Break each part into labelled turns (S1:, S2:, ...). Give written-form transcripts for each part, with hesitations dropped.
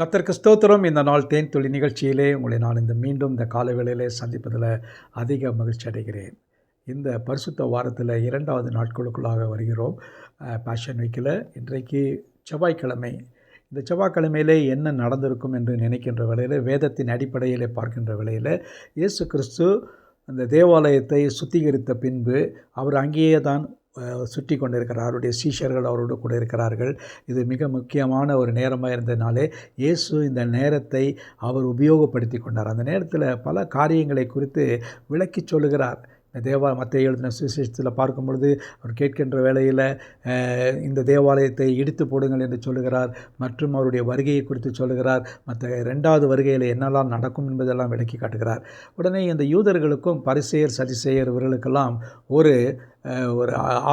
S1: கர்த்தருக்கு ஸ்தோத்திரம். இந்த நாள் தேன் துளி நிகழ்ச்சியிலே உங்களை நான் மீண்டும் இந்த காலை வேளையிலே சந்திப்பதில் அதிக மகிழ்ச்சி அடைகிறேன். இந்த பரிசுத்த வாரத்தில் 2வது நாட்களுக்குள்ளாக வருகிறோம். பேஷன் வீக்கில் இன்றைக்கு செவ்வாய்க்கிழமை. இந்த செவ்வாய்க்கிழமையிலே என்ன நடந்திருக்கும் என்று நினைக்கின்ற வேளையில், வேதத்தின் அடிப்படையிலே பார்க்கின்ற வேளையில், இயேசு கிறிஸ்து அந்த தேவாலயத்தை சுத்திகரித்த பின்பு அவர் அங்கேயே தான் சுற்றி கொண்டிருக்கிறார். அவருடைய சீஷர்கள் அவரோடு கூட இருக்கிறார்கள். இது மிக முக்கியமான ஒரு நேரமாக இருந்ததினாலே இயேசு இந்த நேரத்தை அவர் உபயோகப்படுத்தி கொண்டார். அந்த நேரத்தில் பல காரியங்களை குறித்து விளக்கி சொல்லுகிறார். மத்தேயு எழுதின சுவிசேஷத்தில் பார்க்கும் பொழுது அவர் கேட்கின்ற வேளையில் இந்த தேவாலயத்தை இடித்து போடுங்கள் என்று சொல்லுகிறார். மற்றும் அவருடைய வருகையை குறித்து சொல்லுகிறார். மற்ற 2வது வருகையில் என்னெல்லாம் நடக்கும் என்பதெல்லாம் விளக்கி காட்டுகிறார். உடனே இந்த யூதர்களுக்கும் பரிசேயர் சதிசேயர் இவர்களுக்கெல்லாம் ஒரு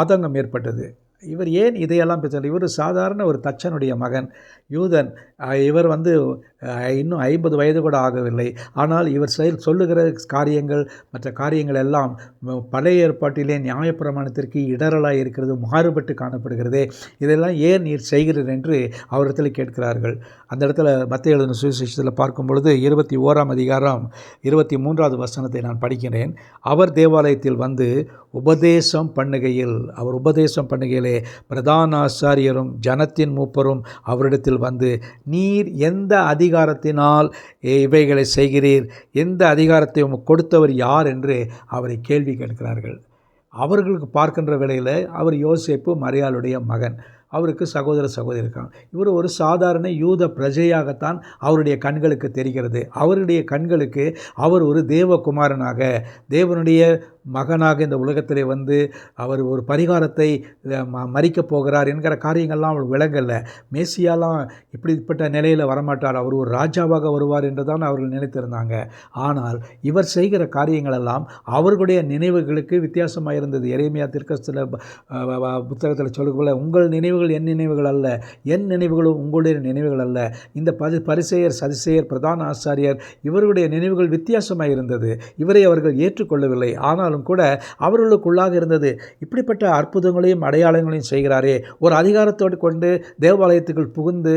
S1: ஆதங்கம் ஏற்பட்டது. இவர் ஏன் இதையெல்லாம் பேசுகிறார்? இவர் சாதாரண ஒரு தச்சனுடைய மகன், யூதன். இவர் இன்னும் 50 வயது கூட ஆகவில்லை. ஆனால் இவர் சொல்லுகிற காரியங்கள், மற்ற காரியங்கள் எல்லாம் பழைய ஏற்பாட்டிலே நியாயப்பிரமாணத்திற்கு இடரலாக இருக்கிறது, மாறுபட்டு காணப்படுகிறதே. இதெல்லாம் ஏன் நீர் செய்கிறீர் என்று அவரிடத்தில் கேட்கிறார்கள். அந்த இடத்துல மத்தேயு எழுதின சுவிசேஷத்தில் பார்க்கும் பொழுது 21ஆம் அதிகாரம் 23வது வசனத்தை நான் படிக்கிறேன். அவர் தேவாலயத்தில் வந்து உபதேசம் பண்ணுகையிலே பிரதான ஆசாரியரும் ஜனத்தின் மூப்பரும் அவரிடத்தில் வந்து, நீர் எந்த அதிகாரத்தினால் இவைகளை செய்கிறீர்? எந்த அதிகாரத்தை உமக்கு கொடுத்தவர் யார் என்று அவரை கேள்வி கேட்கிறார்கள். அவர்களுக்கு பார்க்கின்ற வேளையில் அவர் யோசேப்பு மரியாளுடைய மகன். அவருக்கு சகோதரி இருக்காங்க. இவர் ஒரு சாதாரண யூத பிரஜையாகத்தான் அவருடைய கண்களுக்கு தெரிகிறது. அவருடைய கண்களுக்கு அவர் ஒரு தேவகுமாரனாக, தேவனுடைய மகனாக இந்த உலகத்திலே வந்து அவர் ஒரு பரிகாரத்தை மறிக்கப் போகிறார் என்கிற காரியங்கள்லாம் அவர் விளங்கலை. மேசியாலாம் இப்படிப்பட்ட நிலையில் வரமாட்டார், அவர் ஒரு ராஜாவாக வருவார் என்று தான் அவர்கள் நினைத்திருந்தாங்க. ஆனால் இவர் செய்கிற காரியங்களெல்லாம் அவர்களுடைய நினைவுகளுக்கு வித்தியாசமாக இருந்தது. எரேமியா தீர்க்கதரிசில புத்தகத்தில் சொல்லும்போல, உங்கள் நினைவுகள் என் நினைவுகள் அல்ல, என் நினைவுகளும் உங்களுடைய நினைவுகள் அல்ல. இந்த பரிசேயர் சதிசேயர் பிரதான ஆசாரியர் இவர்களுடைய நினைவுகள் வித்தியாசமாக இருந்தது. இவரை அவர்கள் ஏற்றுக்கொள்ளவில்லை. ஆனாலும் கூட அவர்களுக்குள்ளாக இருந்தது, இப்படிப்பட்ட அற்புதங்களையும் அடையாளங்களையும் செய்கிறாரே, ஒரு அதிகாரத்தோடு கொண்டு தேவாலயத்துக்குள் புகுந்து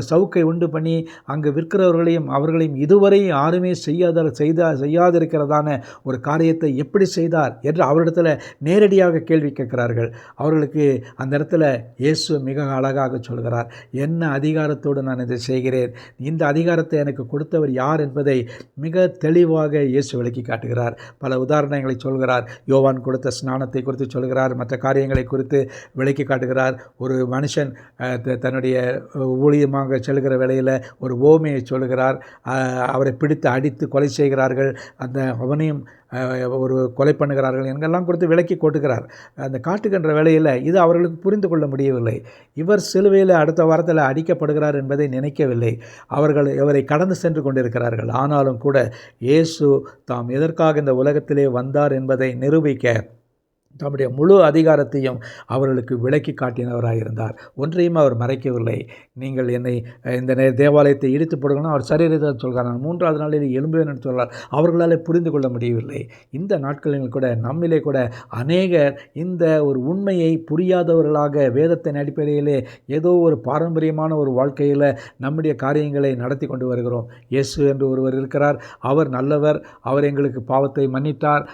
S1: சவுக்கை உண்டு பண்ணி அங்கு விற்கிறவர்களையும் அவர்களையும் இதுவரை யாருமே செய்யாதிருக்கிறதான ஒரு காரியத்தை எப்படி செய்தார் என்று அவரிடத்தில் நேரடியாக கேள்வி கேட்கிறார்கள். அவர்களுக்கு அந்த இடத்துல இயேசு மிக அழகாக சொல்கிறார், என்ன அதிகாரத்தோடு நான் இதை செய்கிறேன், இந்த அதிகாரத்தை எனக்கு கொடுத்தவர் யார் என்பதை மிக தெளிவாக இயேசு விளக்கி காட்டுகிறார். பல உதாரணங்களை சொல்கிறார். யோவான் கொடுத்த ஸ்நானத்தை குறித்து சொல்கிறார். மற்ற காரியங்களை குறித்து விளக்கி காட்டுகிறார். ஒரு மனுஷன் தன்னுடைய ஊழியமாக செல்கிற வேளையில் ஒரு ஓமையை சொல்கிறார். அவரை பிடித்து அடித்து கொலை செய்கிறார்கள், அவனையும் ஒரு கொலை பண்ணுகிறார்கள் எங்கெல்லாம் கொடுத்து விளக்கி கொட்டுகிறார். அந்த காட்டுகின்ற வேளையில் இது அவர்களுக்கு புரிந்து கொள்ள முடியவில்லை. இவர் சிலுவையில் அடுத்த வாரத்தில் அடிக்கப்படுகிறார் என்பதை நினைக்கவில்லை. அவர்கள் இவரை கடந்து சென்று கொண்டிருக்கிறார்கள். ஆனாலும் கூட இயேசு தாம் எதற்காக இந்த உலகத்திலே வந்தார் என்பதை நிரூபிக்க தம்முடைய முழு அதிகாரத்தையும் அவர்களுக்கு விளக்கி காட்டினவராயிருந்தார். ஒன்றையும் அவர் மறைக்கவில்லை. நீங்கள் என்னை இந்த தேவாலயத்தை இடித்து போடுங்கன்னா அவர் சரீரத்தை சொல்கிறார், 3வது நாளில் எழும்புவேன் என்று சொல்கிறார். அவர்களால் புரிந்து கொள்ள முடியவில்லை. இந்த நாட்களில் கூட நம்மிலே கூட அநேகர் இந்த ஒரு உண்மையை புரியாதவர்களாக வேதத்தின் அடிப்படையிலே ஏதோ ஒரு பாரம்பரியமான ஒரு வாழ்க்கையில் நம்முடைய காரியங்களை நடத்தி கொண்டு வருகிறோம். இயேசு என்று ஒருவர் இருக்கிறார், அவர் நல்லவர், அவர் எங்களுக்கு பாவத்தை மன்னித்தார்,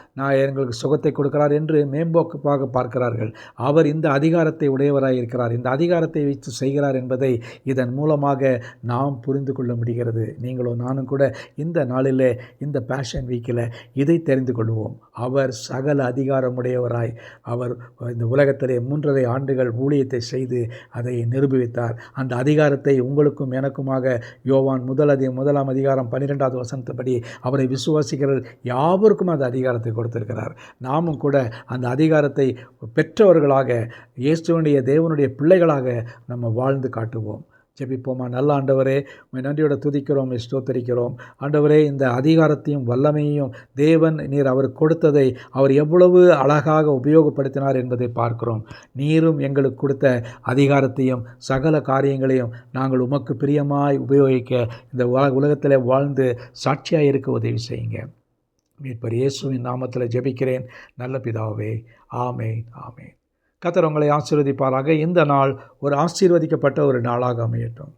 S1: எங்களுக்கு சுகத்தை கொடுக்கிறார் என்று மேம்போக்காக பார்க்கிறார்கள். அவர் இந்த அதிகாரத்தை உடையவராக இருக்கிறார், இந்த அதிகாரத்தை வைத்து செய்கிறார் என்பதை இதன் மூலமாக நாம் புரிந்து கொள்ள முடிகிறது. நீங்களும் நானும் கூட இந்த நாளில், இந்த பேஷன் வீக்கில் இதை தெரிந்து கொள்வோம். அவர் சகல அதிகாரமுடையவராய் அவர் இந்த உலகத்திலே 3.5 ஆண்டுகள் ஊழியத்தை செய்து அதை நிரூபித்தார். அந்த அதிகாரத்தை உங்களுக்கும் எனக்குமாக யோவான் 1ஆம் அதிகாரம் 12வது வசனத்தின்படி அவரை விசுவாசிக்கிற யாவருக்கும் அந்த அதிகாரத்தை கொடுத்திருக்கிறார். நாமும் கூட அந்த அதிகாரத்தை பெற்றவர்களாக, இயேசுவினுடைய தேவனுடைய பிள்ளைகளாக நம்ம வாழ்ந்து காட்டுவோம். ஜெபிப்போமா. நல்ல ஆண்டவரே, நன்றியோட துதிக்கிறோம், ஸ்தோத்தரிக்கிறோம். ஆண்டவரே, இந்த அதிகாரத்தையும் வல்லமையையும் தேவன் நீர் அவர் கொடுத்ததை அவர் எவ்வளவு அழகாக உபயோகப்படுத்தினார் என்பதை பார்க்கிறோம். நீரும் எங்களுக்கு கொடுத்த அதிகாரத்தையும் சகல காரியங்களையும் நாங்கள் உமக்கு பிரியமாய் உபயோகிக்க இந்த உலகத்தில் வாழ்ந்து சாட்சியாக இருக்க உதவி செய்யுங்க. மீட்பர் இயேசுவின் நாமத்தில் ஜெபிக்கிறேன் நல்ல பிதாவே. ஆமேன், ஆமேன். கர்த்தர் உங்களை ஆசீர்வதிப்பாராக. இந்த நாள் ஒரு ஆசீர்வதிக்கப்பட்ட ஒரு நாளாக அமையட்டும்.